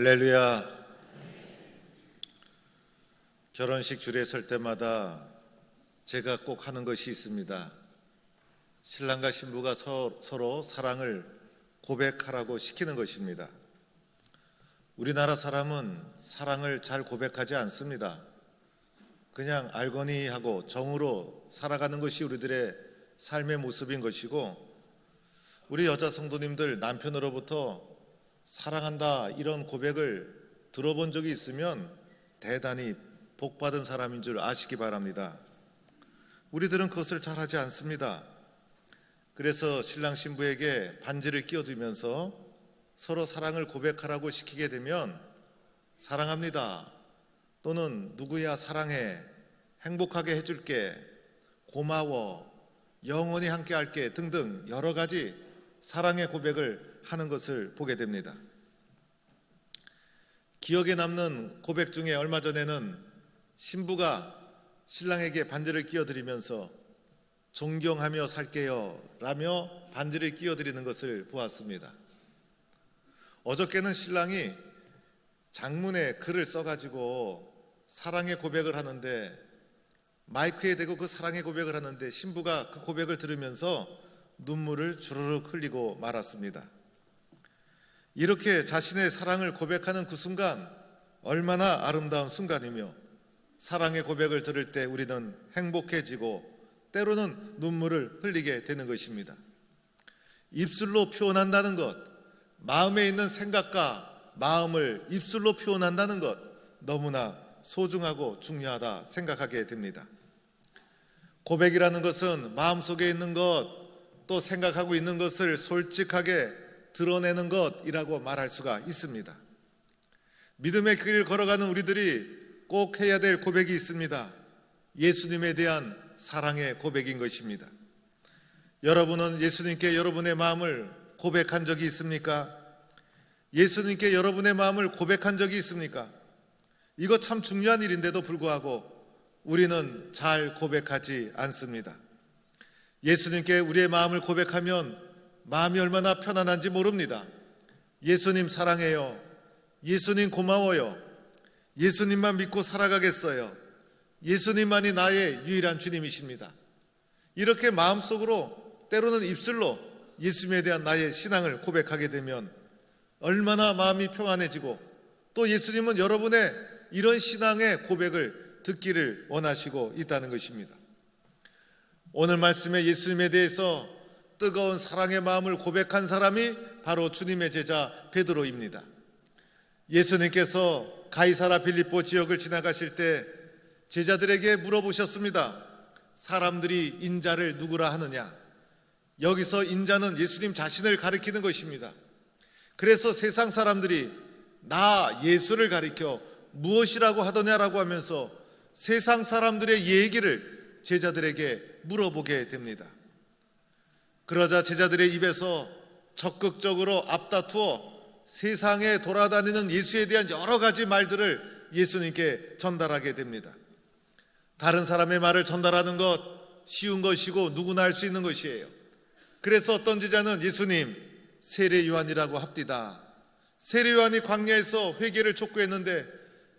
할렐루야. 결혼식 줄에 설 때마다 제가 꼭 하는 것이 있습니다. 신랑과 신부가 서로 사랑을 고백하라고 시키는 것입니다. 우리나라 사람은 사랑을 잘 고백하지 않습니다. 그냥 알거니 하고 정으로 살아가는 것이 우리들의 삶의 모습인 것이고, 우리 여자 성도님들 남편으로부터 사랑한다 이런 고백을 들어본 적이 있으면 대단히 복받은 사람인 줄 아시기 바랍니다. 우리들은 그것을 잘 하지 않습니다. 그래서 신랑 신부에게 반지를 끼워두면서 서로 사랑을 고백하라고 시키게 되면 사랑합니다, 또는 누구야 사랑해, 행복하게 해줄게, 고마워, 영원히 함께 할게 등등 여러 가지 사랑의 고백을 하는 것을 보게 됩니다. 기억에 남는 고백 중에 얼마 전에는 신부가 신랑에게 반지를 끼워드리면서 존경하며 살게요 라며 반지를 끼워드리는 것을 보았습니다. 어저께는 신랑이 장문에 글을 써가지고 사랑의 고백을 하는데, 마이크에 대고 그 사랑의 고백을 하는데 신부가 그 고백을 들으면서 눈물을 주르륵 흘리고 말았습니다. 이렇게 자신의 사랑을 고백하는 그 순간 얼마나 아름다운 순간이며, 사랑의 고백을 들을 때 우리는 행복해지고 때로는 눈물을 흘리게 되는 것입니다. 입술로 표현한다는 것, 마음에 있는 생각과 마음을 입술로 표현한다는 것, 너무나 소중하고 중요하다 생각하게 됩니다. 고백이라는 것은 마음속에 있는 것, 또 생각하고 있는 것을 솔직하게 드러내는 것이라고 말할 수가 있습니다. 믿음의 길을 걸어가는 우리들이 꼭 해야 될 고백이 있습니다. 예수님에 대한 사랑의 고백인 것입니다. 여러분은 예수님께 여러분의 마음을 고백한 적이 있습니까? 예수님께 여러분의 마음을 고백한 적이 있습니까? 이거 참 중요한 일인데도 불구하고 우리는 잘 고백하지 않습니다. 예수님께 우리의 마음을 고백하면 마음이 얼마나 편안한지 모릅니다. 예수님 사랑해요, 예수님 고마워요, 예수님만 믿고 살아가겠어요, 예수님만이 나의 유일한 주님이십니다. 이렇게 마음속으로, 때로는 입술로 예수님에 대한 나의 신앙을 고백하게 되면 얼마나 마음이 평안해지고, 또 예수님은 여러분의 이런 신앙의 고백을 듣기를 원하시고 있다는 것입니다. 오늘 말씀에 예수님에 대해서 뜨거운 사랑의 마음을 고백한 사람이 바로 주님의 제자 베드로입니다. 예수님께서 가이사라 빌립보 지역을 지나가실 때 제자들에게 물어보셨습니다. 사람들이 인자를 누구라 하느냐? 여기서 인자는 예수님 자신을 가리키는 것입니다. 그래서 세상 사람들이 나 예수를 가리켜 무엇이라고 하더냐라고 하면서 세상 사람들의 얘기를 제자들에게 물어보게 됩니다. 그러자 제자들의 입에서 적극적으로 앞다투어 세상에 돌아다니는 예수에 대한 여러 가지 말들을 예수님께 전달하게 됩니다. 다른 사람의 말을 전달하는 것 쉬운 것이고 누구나 할 수 있는 것이에요. 그래서 어떤 제자는 예수님 세례 요한이라고 합디다, 세례 요한이 광야에서 회개를 촉구했는데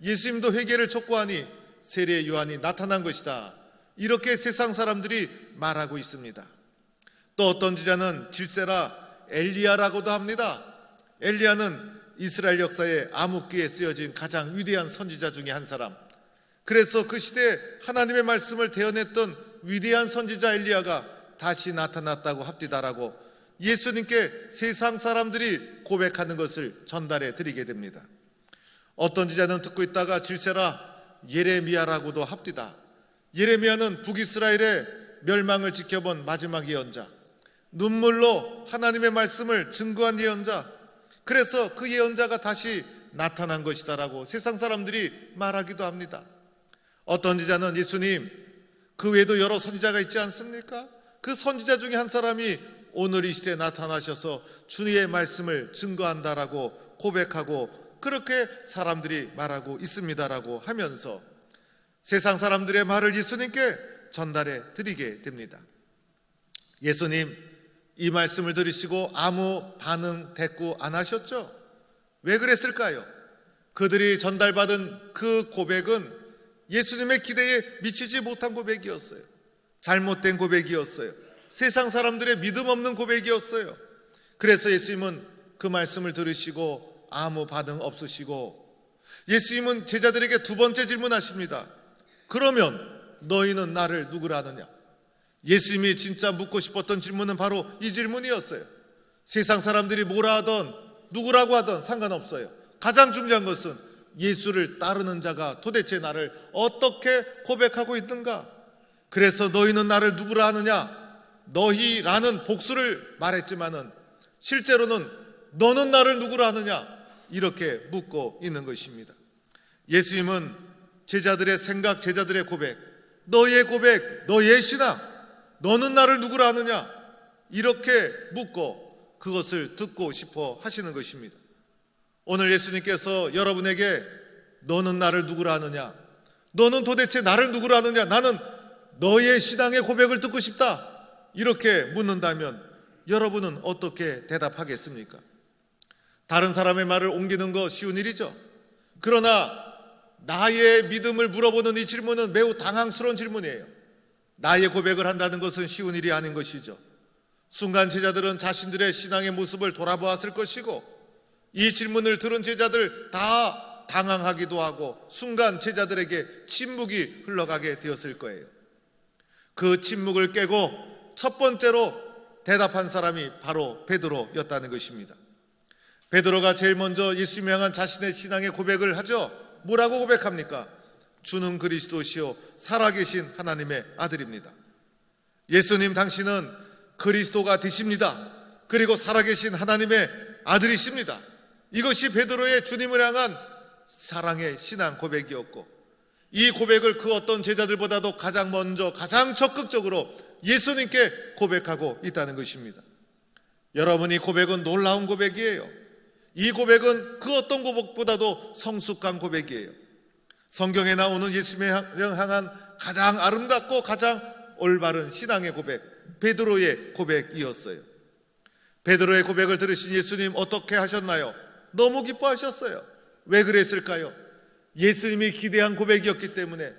예수님도 회개를 촉구하니 세례 요한이 나타난 것이다, 이렇게 세상 사람들이 말하고 있습니다. 또 어떤 제자는 질세라 엘리야라고도 합니다. 엘리야는 이스라엘 역사에 암흑기에 쓰여진 가장 위대한 선지자 중에 한 사람, 그래서 그 시대에 하나님의 말씀을 대언했던 위대한 선지자 엘리야가 다시 나타났다고 합디다라고 예수님께 세상 사람들이 고백하는 것을 전달해 드리게 됩니다. 어떤 제자는 듣고 있다가 질세라 예레미야라고도 합디다. 예레미야는 북이스라엘의 멸망을 지켜본 마지막 예언자, 눈물로 하나님의 말씀을 증거한 예언자, 그래서 그 예언자가 다시 나타난 것이다라고 세상 사람들이 말하기도 합니다. 어떤 제자는 예수님 그 외에도 여러 선지자가 있지 않습니까? 그 선지자 중에 한 사람이 오늘 이 시대에 나타나셔서 주의 말씀을 증거한다라고 고백하고 그렇게 사람들이 말하고 있습니다라고 하면서 세상 사람들의 말을 예수님께 전달해 드리게 됩니다. 예수님 이 말씀을 들으시고 아무 반응 대꾸 안 하셨죠? 왜 그랬을까요? 그들이 전달받은 그 고백은 예수님의 기대에 미치지 못한 고백이었어요. 잘못된 고백이었어요. 세상 사람들의 믿음 없는 고백이었어요. 그래서 예수님은 그 말씀을 들으시고 아무 반응 없으시고 예수님은 제자들에게 두 번째 질문하십니다. 그러면 너희는 나를 누구라 하느냐? 예수님이 진짜 묻고 싶었던 질문은 바로 이 질문이었어요. 세상 사람들이 뭐라 하던 누구라고 하던 상관없어요. 가장 중요한 것은 예수를 따르는 자가 도대체 나를 어떻게 고백하고 있는가? 그래서 너희는 나를 누구라 하느냐? 너희라는 복수를 말했지만은 실제로는 너는 나를 누구라 하느냐? 이렇게 묻고 있는 것입니다. 예수님은 제자들의 생각, 제자들의 고백, 너의 고백, 너의 신앙, 너는 나를 누구라 하느냐? 이렇게 묻고 그것을 듣고 싶어 하시는 것입니다. 오늘 예수님께서 여러분에게 너는 나를 누구라 하느냐? 너는 도대체 나를 누구라 하느냐? 나는 너의 신앙의 고백을 듣고 싶다. 이렇게 묻는다면 여러분은 어떻게 대답하겠습니까? 다른 사람의 말을 옮기는 거 쉬운 일이죠. 그러나 나의 믿음을 물어보는 이 질문은 매우 당황스러운 질문이에요. 나의 고백을 한다는 것은 쉬운 일이 아닌 것이죠. 순간 제자들은 자신들의 신앙의 모습을 돌아보았을 것이고 이 질문을 들은 제자들 다 당황하기도 하고 순간 제자들에게 침묵이 흘러가게 되었을 거예요. 그 침묵을 깨고 첫 번째로 대답한 사람이 바로 베드로였다는 것입니다. 베드로가 제일 먼저 예수님을 향한 자신의 신앙의 고백을 하죠. 뭐라고 고백합니까? 주는 그리스도시요 살아계신 하나님의 아들입니다. 예수님 당신은 그리스도가 되십니다. 그리고 살아계신 하나님의 아들이십니다. 이것이 베드로의 주님을 향한 사랑의 신앙 고백이었고 이 고백을 그 어떤 제자들보다도 가장 먼저 가장 적극적으로 예수님께 고백하고 있다는 것입니다. 여러분이 고백은 놀라운 고백이에요. 이 고백은 그 어떤 고백보다도 성숙한 고백이에요. 성경에 나오는 예수님을 향한 가장 아름답고 가장 올바른 신앙의 고백, 베드로의 고백이었어요. 베드로의 고백을 들으신 예수님 어떻게 하셨나요? 너무 기뻐하셨어요. 왜 그랬을까요? 예수님이 기대한 고백이었기 때문에,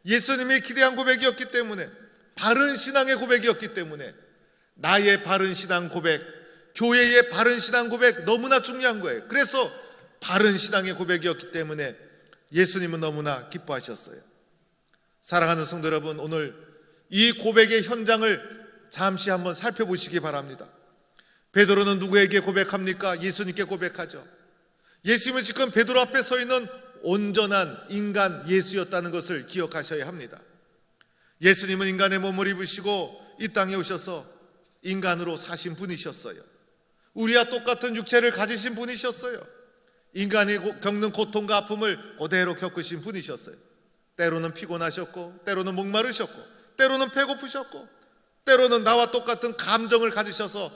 예수님이 기대한 고백이었기 때문에, 바른 신앙의 고백이었기 때문에, 나의 바른 신앙 고백, 교회의 바른 신앙 고백 너무나 중요한 거예요. 그래서 바른 신앙의 고백이었기 때문에 예수님은 너무나 기뻐하셨어요. 사랑하는 성도 여러분, 오늘 이 고백의 현장을 잠시 한번 살펴보시기 바랍니다. 베드로는 누구에게 고백합니까? 예수님께 고백하죠. 예수님은 지금 베드로 앞에 서 있는 온전한 인간 예수였다는 것을 기억하셔야 합니다. 예수님은 인간의 몸을 입으시고 이 땅에 오셔서 인간으로 사신 분이셨어요. 우리와 똑같은 육체를 가지신 분이셨어요. 인간이 겪는 고통과 아픔을 그대로 겪으신 분이셨어요. 때로는 피곤하셨고, 때로는 목마르셨고, 때로는 배고프셨고, 때로는 나와 똑같은 감정을 가지셔서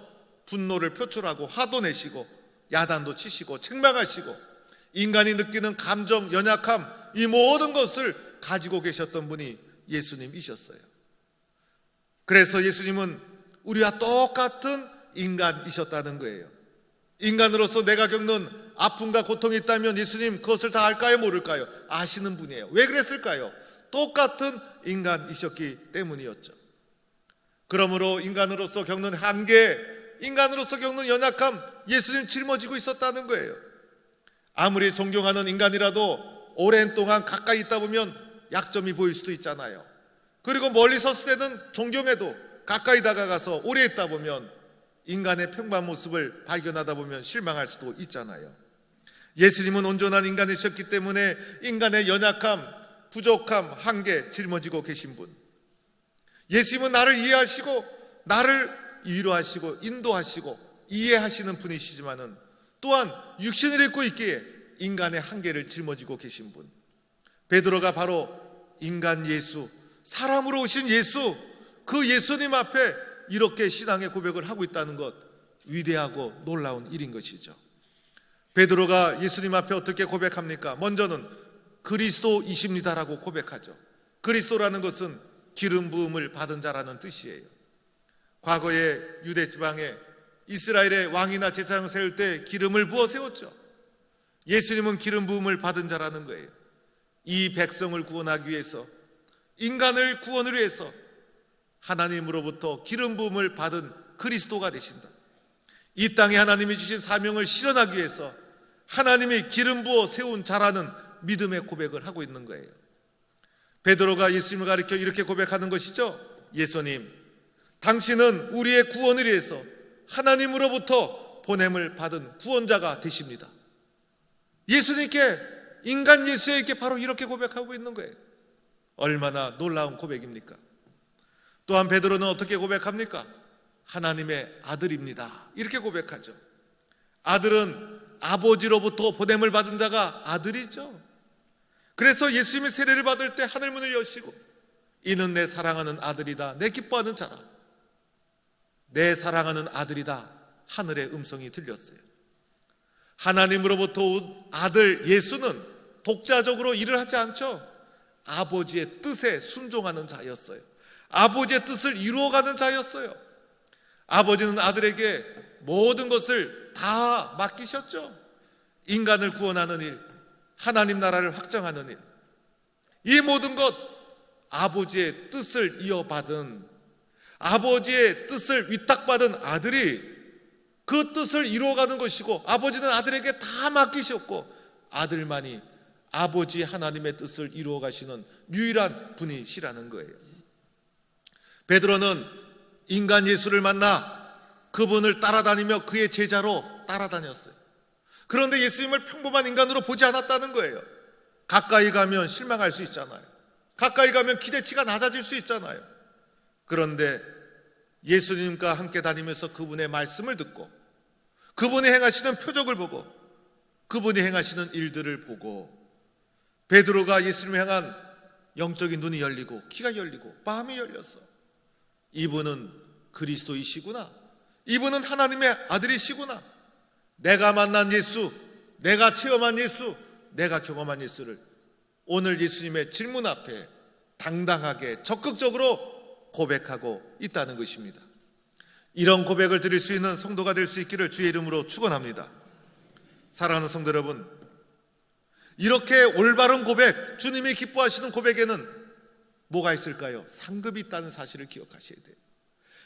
분노를 표출하고 화도 내시고 야단도 치시고 책망하시고 인간이 느끼는 감정, 연약함, 이 모든 것을 가지고 계셨던 분이 예수님이셨어요. 그래서 예수님은 우리와 똑같은 인간이셨다는 거예요. 인간으로서 내가 겪는 아픔과 고통이 있다면 예수님 그것을 다 알까요? 모를까요? 아시는 분이에요. 왜 그랬을까요? 똑같은 인간이셨기 때문이었죠. 그러므로 인간으로서 겪는 한계, 인간으로서 겪는 연약함, 예수님 짊어지고 있었다는 거예요. 아무리 존경하는 인간이라도 오랜 동안 가까이 있다 보면 약점이 보일 수도 있잖아요. 그리고 멀리 섰을 때는 존경해도 가까이 다가가서 오래 있다 보면 인간의 평범한 모습을 발견하다 보면 실망할 수도 있잖아요. 예수님은 온전한 인간이셨기 때문에 인간의 연약함, 부족함, 한계 짊어지고 계신 분. 예수님은 나를 이해하시고 나를 위로하시고 인도하시고 이해하시는 분이시지만은 또한 육신을 입고 있기에 인간의 한계를 짊어지고 계신 분. 베드로가 바로 인간 예수, 사람으로 오신 예수, 그 예수님 앞에 이렇게 신앙의 고백을 하고 있다는 것, 위대하고 놀라운 일인 것이죠. 베드로가 예수님 앞에 어떻게 고백합니까? 먼저는 그리스도이십니다라고 고백하죠. 그리스도라는 것은 기름 부음을 받은 자라는 뜻이에요. 과거에 유대 지방에 이스라엘의 왕이나 제사장 세울 때 기름을 부어 세웠죠. 예수님은 기름 부음을 받은 자라는 거예요. 이 백성을 구원하기 위해서, 인간을 구원을 위해서 하나님으로부터 기름 부음을 받은 그리스도가 되신다. 이 땅에 하나님이 주신 사명을 실현하기 위해서 하나님이 기름 부어 세운 자라는 믿음의 고백을 하고 있는 거예요. 베드로가 예수님을 가리켜 이렇게 고백하는 것이죠. 예수님, 당신은 우리의 구원을 위해서 하나님으로부터 보냄을 받은 구원자가 되십니다. 예수님께, 인간 예수에게 바로 이렇게 고백하고 있는 거예요. 얼마나 놀라운 고백입니까? 또한 베드로는 어떻게 고백합니까? 하나님의 아들입니다. 이렇게 고백하죠. 아들은 아버지로부터 보냄을 받은 자가 아들이죠. 그래서 예수님이 세례를 받을 때 하늘문을 여시고, 이는 내 사랑하는 아들이다, 내 기뻐하는 자라. 내 사랑하는 아들이다, 하늘의 음성이 들렸어요. 하나님으로부터 온 아들 예수는 독자적으로 일을 하지 않죠. 아버지의 뜻에 순종하는 자였어요. 아버지의 뜻을 이루어가는 자였어요. 아버지는 아들에게 모든 것을 다 맡기셨죠. 인간을 구원하는 일, 하나님 나라를 확장하는 일, 이 모든 것 아버지의 뜻을 이어받은, 아버지의 뜻을 위탁받은 아들이 그 뜻을 이루어가는 것이고, 아버지는 아들에게 다 맡기셨고 아들만이 아버지 하나님의 뜻을 이루어가시는 유일한 분이시라는 거예요. 베드로는 인간 예수를 만나 그분을 따라다니며 그의 제자로 따라다녔어요. 그런데 예수님을 평범한 인간으로 보지 않았다는 거예요. 가까이 가면 실망할 수 있잖아요. 가까이 가면 기대치가 낮아질 수 있잖아요. 그런데 예수님과 함께 다니면서 그분의 말씀을 듣고, 그분이 행하시는 표적을 보고, 그분이 행하시는 일들을 보고, 베드로가 예수님을 향한 영적인 눈이 열리고 귀가 열리고 마음이 열렸어. 이분은 그리스도이시구나, 이분은 하나님의 아들이시구나, 내가 만난 예수, 내가 체험한 예수, 내가 경험한 예수를 오늘 예수님의 질문 앞에 당당하게 적극적으로 고백하고 있다는 것입니다. 이런 고백을 드릴 수 있는 성도가 될 수 있기를 주의 이름으로 축원합니다. 사랑하는 성도 여러분, 이렇게 올바른 고백, 주님이 기뻐하시는 고백에는 뭐가 있을까요? 상급이 있다는 사실을 기억하셔야 돼요.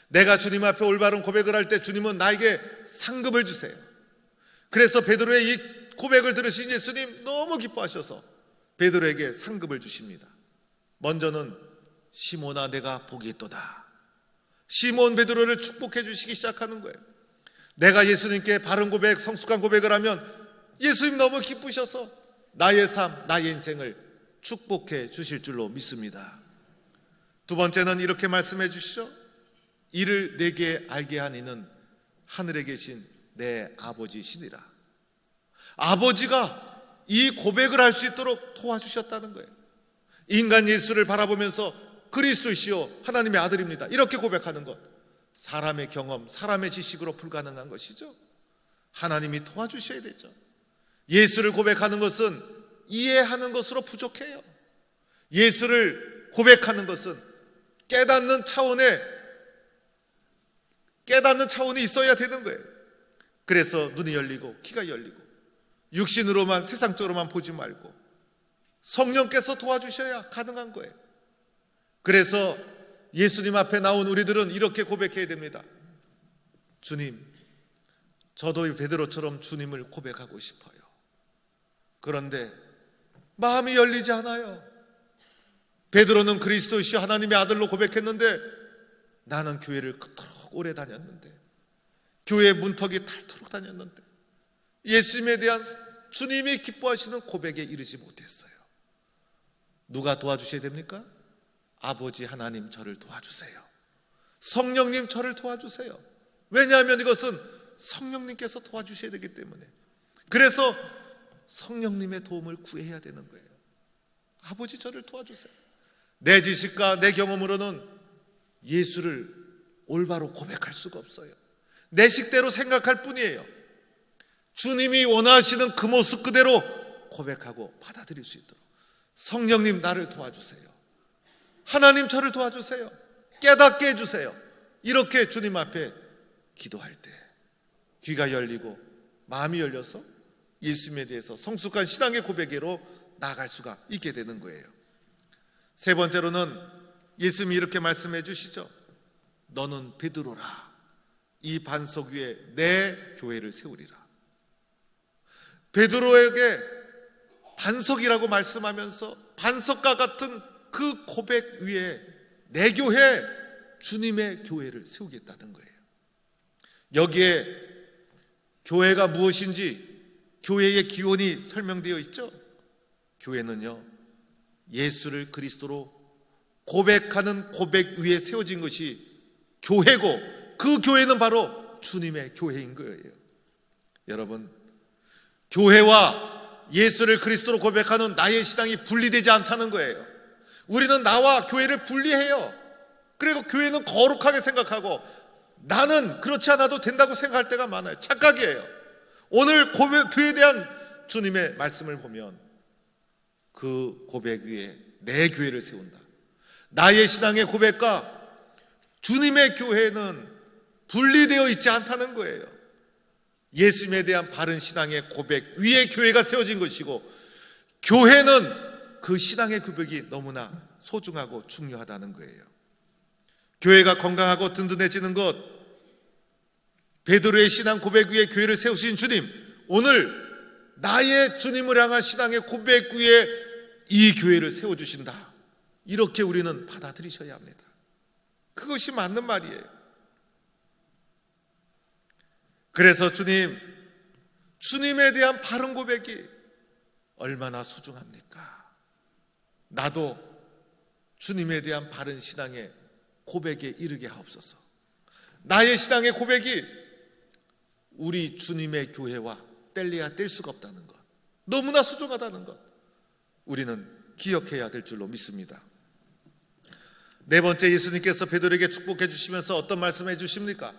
내가 주님 앞에 올바른 고백을 할 때 주님은 나에게 상급을 주세요. 그래서 베드로의 이 고백을 들으신 예수님 너무 기뻐하셔서 베드로에게 상급을 주십니다. 먼저는 시몬아, 내가 복이 있도다. 시몬 베드로를 축복해 주시기 시작하는 거예요. 내가 예수님께 바른 고백, 성숙한 고백을 하면 예수님 너무 기쁘셔서 나의 삶, 나의 인생을 축복해 주실 줄로 믿습니다. 두 번째는 이렇게 말씀해 주시죠. 이를 내게 알게 한 이는 하늘에 계신 내 아버지시니라. 아버지가 이 고백을 할 수 있도록 도와주셨다는 거예요. 인간 예수를 바라보면서 그리스도시요 하나님의 아들입니다, 이렇게 고백하는 것, 사람의 경험, 사람의 지식으로 불가능한 것이죠. 하나님이 도와주셔야 되죠. 예수를 고백하는 것은 이해하는 것으로 부족해요. 예수를 고백하는 것은 깨닫는 차원이 있어야 되는 거예요. 그래서 눈이 열리고 귀가 열리고 육신으로만, 세상적으로만 보지 말고 성령께서 도와주셔야 가능한 거예요. 그래서 예수님 앞에 나온 우리들은 이렇게 고백해야 됩니다. 주님, 저도 베드로처럼 주님을 고백하고 싶어요. 그런데 마음이 열리지 않아요. 베드로는 그리스도이시여 하나님의 아들로 고백했는데 나는 교회를 그토록 오래 다녔는데, 교회 문턱이 닳도록 다녔는데 예수님에 대한 주님이 기뻐하시는 고백에 이르지 못했어요. 누가 도와주셔야 됩니까? 아버지 하나님, 저를 도와주세요. 성령님, 저를 도와주세요. 왜냐하면 이것은 성령님께서 도와주셔야 되기 때문에. 그래서 성령님의 도움을 구해야 되는 거예요. 아버지, 저를 도와주세요. 내 지식과 내 경험으로는 예수를 올바로 고백할 수가 없어요. 내 식대로 생각할 뿐이에요. 주님이 원하시는 그 모습 그대로 고백하고 받아들일 수 있도록 성령님, 나를 도와주세요. 하나님, 저를 도와주세요. 깨닫게 해주세요. 이렇게 주님 앞에 기도할 때 귀가 열리고 마음이 열려서 예수님에 대해서 성숙한 신앙의 고백으로 나아갈 수가 있게 되는 거예요. 세 번째로는 예수님이 이렇게 말씀해 주시죠. 너는 베드로라. 이 반석 위에 내 교회를 세우리라. 베드로에게 반석이라고 말씀하면서 반석과 같은 그 고백 위에 내 교회, 주님의 교회를 세우겠다는 거예요. 여기에 교회가 무엇인지 교회의 기원이 설명되어 있죠. 교회는요, 예수를 그리스도로 고백하는 고백 위에 세워진 것이 교회고, 그 교회는 바로 주님의 교회인 거예요. 여러분, 교회와 예수를 그리스도로 고백하는 나의 신앙이 분리되지 않다는 거예요. 우리는 나와 교회를 분리해요. 그리고 교회는 거룩하게 생각하고 나는 그렇지 않아도 된다고 생각할 때가 많아요. 착각이에요. 오늘 교회에 대한 주님의 말씀을 보면 그 고백 위에 내 교회를 세운다. 나의 신앙의 고백과 주님의 교회는 분리되어 있지 않다는 거예요. 예수님에 대한 바른 신앙의 고백 위에 교회가 세워진 것이고, 교회는 그 신앙의 고백이 너무나 소중하고 중요하다는 거예요. 교회가 건강하고 든든해지는 것, 베드로의 신앙 고백 위에 교회를 세우신 주님, 오늘 나의 주님을 향한 신앙의 고백 위에 이 교회를 세워주신다. 이렇게 우리는 받아들이셔야 합니다. 그것이 맞는 말이에요. 그래서 주님에 대한 바른 고백이 얼마나 소중합니까? 나도 주님에 대한 바른 신앙의 고백에 이르게 하옵소서. 나의 신앙의 고백이 우리 주님의 교회와 뗄래야 뗄 수가 없다는 것, 너무나 소중하다는 것, 우리는 기억해야 될 줄로 믿습니다. 네 번째, 예수님께서 베드로에게 축복해 주시면서 어떤 말씀을 해 주십니까?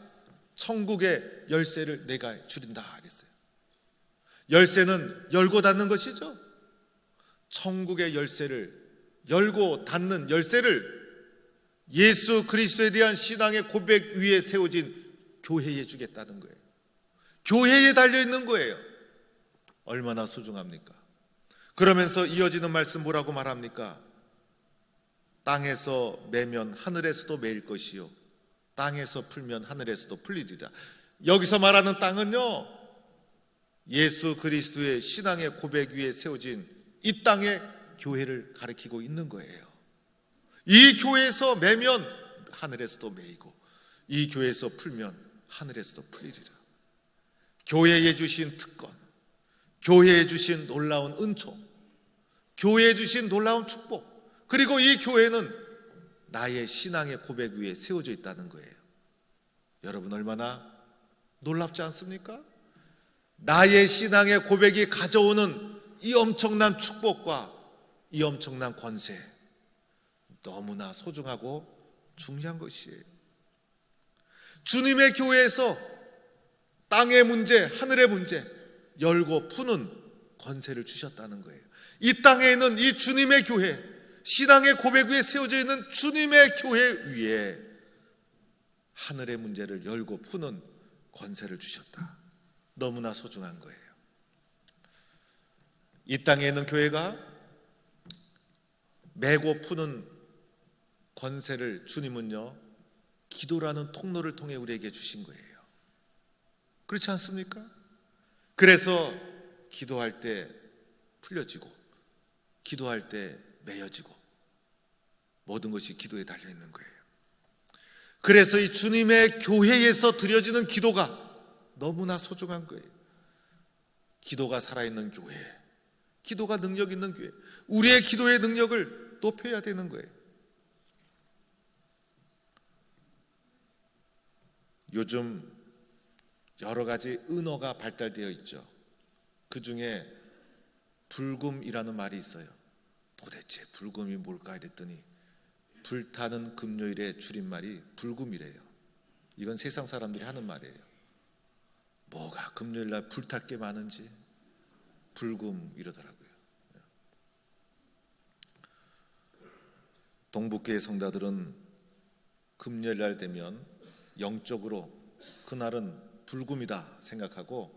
천국의 열쇠를 내가 주린다 그랬어요. 열쇠는 열고 닫는 것이죠. 천국의 열쇠를, 열고 닫는 열쇠를 예수 그리스도에 대한 신앙의 고백 위에 세워진 교회에 주겠다는 거예요. 교회에 달려있는 거예요. 얼마나 소중합니까? 그러면서 이어지는 말씀 뭐라고 말합니까? 땅에서 매면 하늘에서도 매일 것이요, 땅에서 풀면 하늘에서도 풀리리라. 여기서 말하는 땅은요, 예수 그리스도의 신앙의 고백 위에 세워진 이 땅의 교회를 가리키고 있는 거예요. 이 교회에서 매면 하늘에서도 매이고, 이 교회에서 풀면 하늘에서도 풀리리라. 교회에 주신 특권, 교회에 주신 놀라운 은총, 교회에 주신 놀라운 축복, 그리고 이 교회는 나의 신앙의 고백 위에 세워져 있다는 거예요. 여러분, 얼마나 놀랍지 않습니까? 나의 신앙의 고백이 가져오는 이 엄청난 축복과 이 엄청난 권세, 너무나 소중하고 중요한 것이에요. 주님의 교회에서 땅의 문제, 하늘의 문제 열고 푸는 권세를 주셨다는 거예요. 이 땅에 있는 이 주님의 교회, 신앙의 고백 위에 세워져 있는 주님의 교회 위에 하늘의 문제를 열고 푸는 권세를 주셨다. 너무나 소중한 거예요. 이 땅에 있는 교회가 메고 푸는 권세를 주님은요, 기도라는 통로를 통해 우리에게 주신 거예요. 그렇지 않습니까? 그래서 기도할 때 풀려지고, 기도할 때 매여지고, 모든 것이 기도에 달려있는 거예요. 그래서 이 주님의 교회에서 드려지는 기도가 너무나 소중한 거예요. 기도가 살아있는 교회, 기도가 능력 있는 교회, 우리의 기도의 능력을 높여야 되는 거예요. 요즘 여러 가지 은어가 발달되어 있죠. 그 중에 불금이라는 말이 있어요. 도대체 불금이 뭘까 이랬더니 불타는 금요일의 줄임말이 불금이래요. 이건 세상 사람들이 하는 말이에요. 뭐가 금요일날 불탈 게 많은지 불금 이러더라고요. 동북교회 성도들은 금요일날 되면 영적으로 그날은 불금이다 생각하고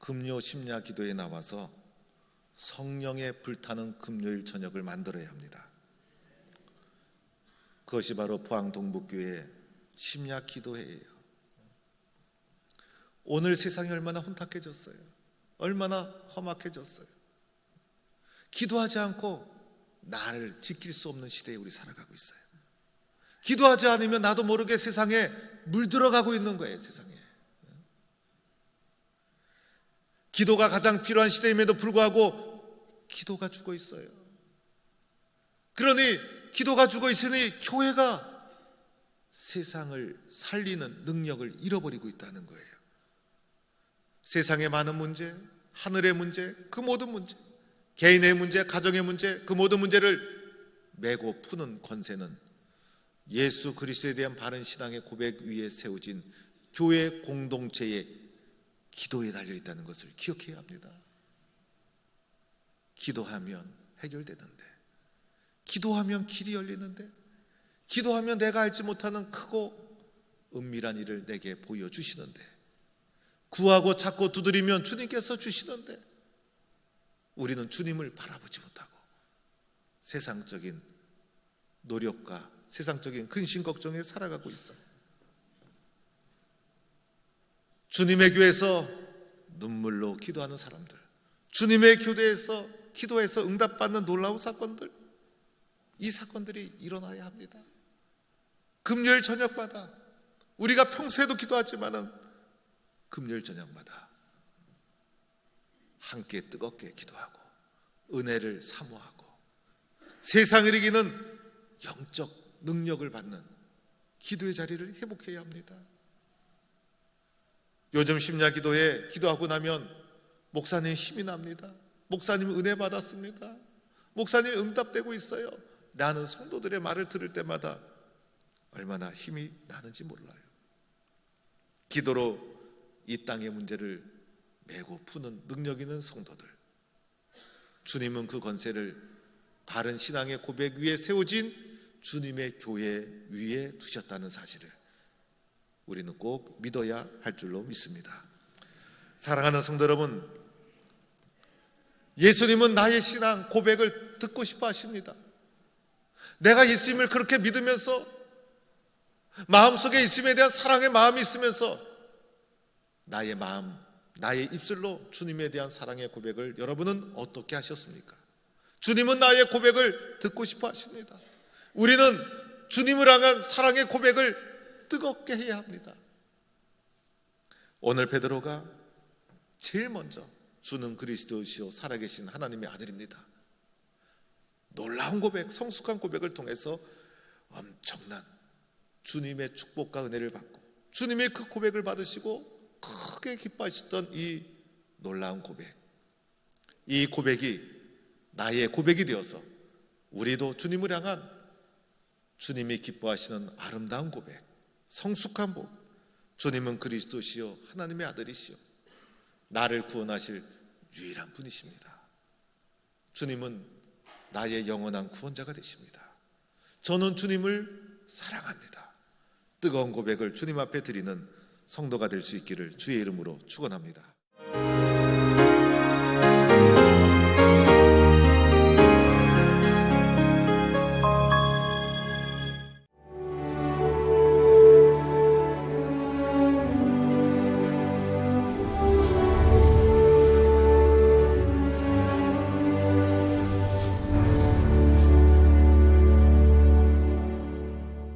금요 심야 기도에 나와서 성령의 불타는 금요일 저녁을 만들어야 합니다. 그것이 바로 포항 동북교회 심야 기도회예요. 오늘 세상이 얼마나 혼탁해졌어요. 얼마나 험악해졌어요. 기도하지 않고 나를 지킬 수 없는 시대에 우리 살아가고 있어요. 기도하지 않으면 나도 모르게 세상에 물들어가고 있는 거예요. 세상에. 기도가 가장 필요한 시대임에도 불구하고 기도가 죽어 있어요. 그러니 기도가 죽어 있으니 교회가 세상을 살리는 능력을 잃어버리고 있다는 거예요. 세상의 많은 문제, 하늘의 문제, 그 모든 문제, 개인의 문제, 가정의 문제, 그 모든 문제를 메고 푸는 권세는 예수 그리스도에 대한 바른 신앙의 고백 위에 세워진 교회 공동체의 기도에 달려 있다는 것을 기억해야 합니다. 기도하면 해결되는데, 기도하면 길이 열리는데, 기도하면 내가 알지 못하는 크고 은밀한 일을 내게 보여주시는데, 구하고 찾고 두드리면 주님께서 주시는데, 우리는 주님을 바라보지 못하고 세상적인 노력과 세상적인 근심 걱정에 살아가고 있어요. 주님의 교회에서 눈물로 기도하는 사람들, 주님의 교회에서 기도해서 응답받는 놀라운 사건들, 이 사건들이 일어나야 합니다. 금요일 저녁마다 우리가 평소에도 기도하지만은 금요일 저녁마다 함께 뜨겁게 기도하고 은혜를 사모하고 세상을 이기는 영적 능력을 받는 기도의 자리를 회복해야 합니다. 요즘 심야 기도에 기도하고 나면 목사님 힘이 납니다. 목사님 은혜 받았습니다. 목사님 응답되고 있어요. 라는 성도들의 말을 들을 때마다 얼마나 힘이 나는지 몰라요. 기도로 이 땅의 문제를 메고 푸는 능력 있는 성도들, 주님은 그 권세를 바른 신앙의 고백 위에 세워진 주님의 교회 위에 두셨다는 사실을 우리는 꼭 믿어야 할 줄로 믿습니다. 사랑하는 성도 여러분, 예수님은 나의 신앙 고백을 듣고 싶어 하십니다. 내가 예수님을 그렇게 믿으면서 마음속에 예수님에 대한 사랑의 마음이 있으면서 나의 마음, 나의 입술로 주님에 대한 사랑의 고백을 여러분은 어떻게 하셨습니까? 주님은 나의 고백을 듣고 싶어 하십니다. 우리는 주님을 향한 사랑의 고백을 뜨겁게 해야 합니다. 오늘 베드로가 제일 먼저 주는 그리스도시요 살아계신 하나님의 아들입니다. 놀라운 고백, 성숙한 고백을 통해서 엄청난 주님의 축복과 은혜를 받고 주님의 그 고백을 받으시고 크게 기뻐하셨던 이 놀라운 고백, 이 고백이 나의 고백이 되어서 우리도 주님을 향한 주님이 기뻐하시는 아름다운 고백, 성숙한 복, 주님은 그리스도시요 하나님의 아들이시요 나를 구원하실 유일한 분이십니다. 주님은 나의 영원한 구원자가 되십니다. 저는 주님을 사랑합니다. 뜨거운 고백을 주님 앞에 드리는 성도가 될 수 있기를 주의 이름으로 축원합니다.